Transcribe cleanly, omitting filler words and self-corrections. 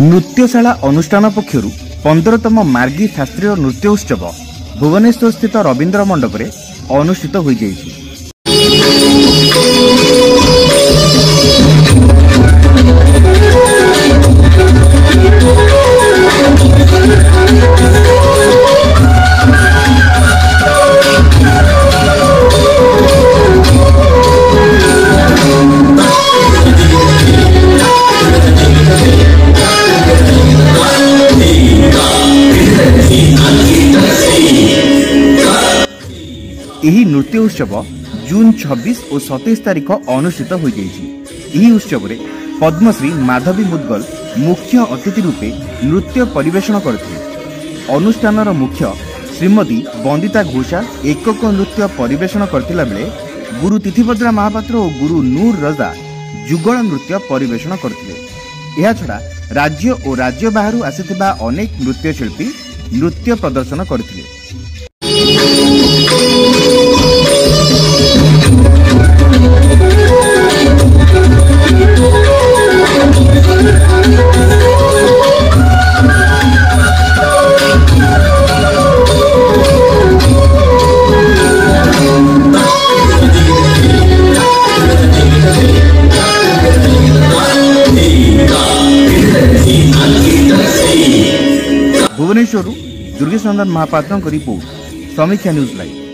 नृत्यशाला अनुष्ठान पक्षर 15तम मार्गी शास्त्रीय नृत्य उत्सव भुवनेश्वर स्थित रवींद्र मंडप में अनुष्ठित हो जाइछि। यही नृत्य उत्सव जून 26 और 27 तारीख अनुष्ठित हो जाइछि। उत्सव में पद्मश्री माधवी मुदगल मुख्य अतिथि रूपे नृत्य परिवेषण करथिले। अनुष्ठान मुख्य श्रीमती वंदिता घोषाल एकक नृत्य परिवेषण करथिला बेले गुरु तिथिभद्रा महापात्र और गुरु नूर रजा जुगल नृत्य परिवेषण करथिले। एहा छड़ा राज्य और राज्य बाहर आसिथिबा अनेक नृत्यशिल्पी नृत्य प्रदर्शन करथिले। भुवनेश्वर दुर्गेश नंदन महापात्र रिपोर्ट समीक्षा न्यूज लाइव।